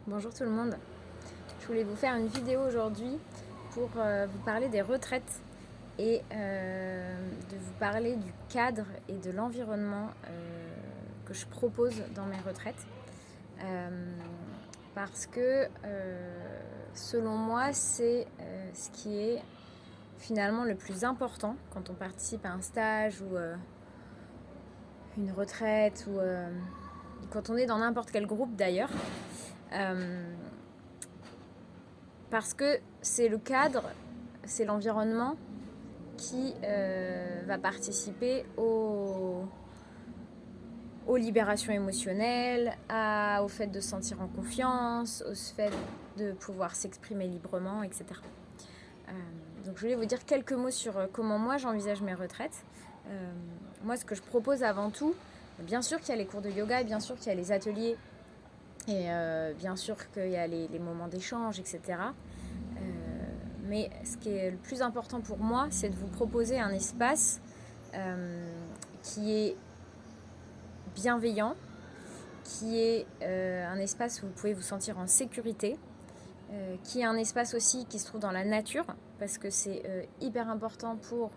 Bonjour tout le monde. Je voulais vous faire une vidéo aujourd'hui pour vous parler des retraites et de vous parler du cadre et de l'environnement que je propose dans mes retraites. Parce que selon moi, c'est ce qui est finalement le plus important quand on participe à un stage ou une retraite ou quand on est dans n'importe quel groupe d'ailleurs. Parce que c'est le cadre, c'est l'environnement qui va participer aux libérations émotionnelles, au fait de se sentir en confiance, au fait de pouvoir s'exprimer librement, etc. Donc je voulais vous dire quelques mots sur comment moi j'envisage mes retraites. Moi, ce que je propose avant tout, bien sûr qu'il y a les cours de yoga, bien sûr qu'il y a les ateliers, et bien sûr qu'il y a les moments d'échange, etc. Mais ce qui est le plus important pour moi, c'est de vous proposer un espace qui est bienveillant, qui est un espace où vous pouvez vous sentir en sécurité, qui est un espace aussi qui se trouve dans la nature, parce que c'est hyper important pour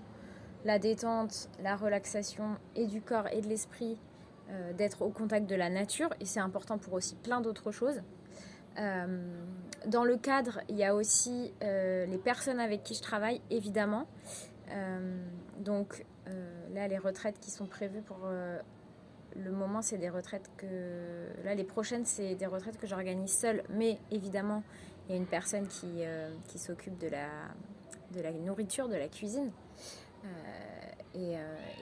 la détente, la relaxation et du corps et de l'esprit, d'être au contact de la nature, et c'est important pour aussi plein d'autres choses. Dans le cadre, il y a aussi les personnes avec qui je travaille, évidemment. Donc là, les retraites qui sont prévues pour le moment, c'est des retraites que... Là, les prochaines, c'est des retraites que j'organise seule. Mais évidemment, il y a une personne qui s'occupe de la nourriture, de la cuisine. Et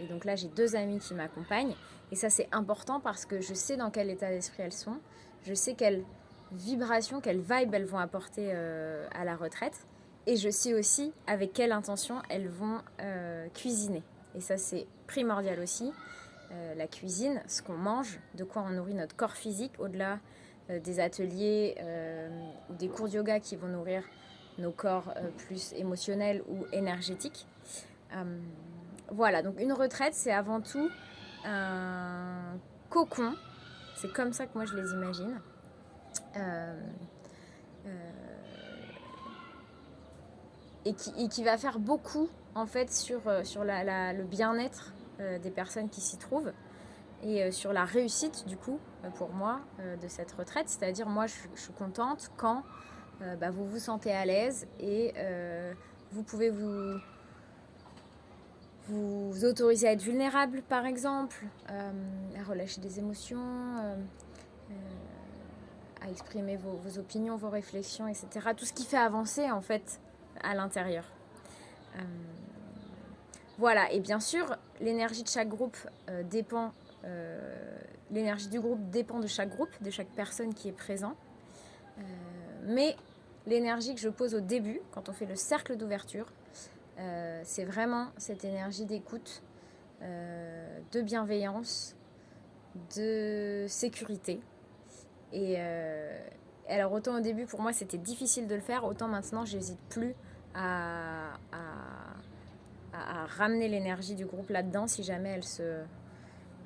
donc là, j'ai 2 amies qui m'accompagnent. Et ça, c'est important parce que je sais dans quel état d'esprit elles sont. Je sais quelle vibration, quelle vibe elles vont apporter à la retraite. Et je sais aussi avec quelle intention elles vont cuisiner. Et ça, c'est primordial aussi. La cuisine, ce qu'on mange, de quoi on nourrit notre corps physique, au-delà des ateliers ou des cours de yoga qui vont nourrir nos corps plus émotionnels ou énergétiques. Voilà, donc une retraite, c'est avant tout un cocon. C'est comme ça que moi je les imagine. Et qui va faire beaucoup en fait sur le bien-être des personnes qui s'y trouvent et sur la réussite du coup pour moi de cette retraite. C'est-à-dire moi je suis contente quand vous vous sentez à l'aise et vous pouvez vous autoriser à être vulnérable par exemple, à relâcher des émotions, à exprimer vos opinions, vos réflexions, etc. Tout ce qui fait avancer en fait à l'intérieur. Voilà, et bien sûr, l'énergie de chaque groupe dépend. L'énergie du groupe dépend de chaque groupe, de chaque personne qui est présent. Mais l'énergie que je pose au début, quand on fait le cercle d'ouverture, c'est vraiment cette énergie d'écoute, de bienveillance, de sécurité. Et alors autant au début pour moi c'était difficile de le faire, autant maintenant j'hésite plus à ramener l'énergie du groupe là-dedans si jamais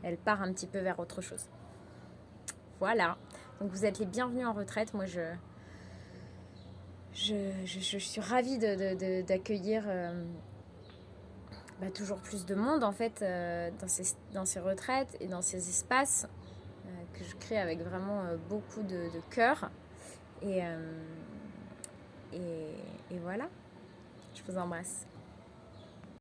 elle part un petit peu vers autre chose. Voilà, donc vous êtes les bienvenus en retraite. Moi je suis ravie d'accueillir toujours plus de monde en fait dans ces retraites et dans ces espaces que je crée avec vraiment beaucoup de cœur. Et voilà, je vous embrasse.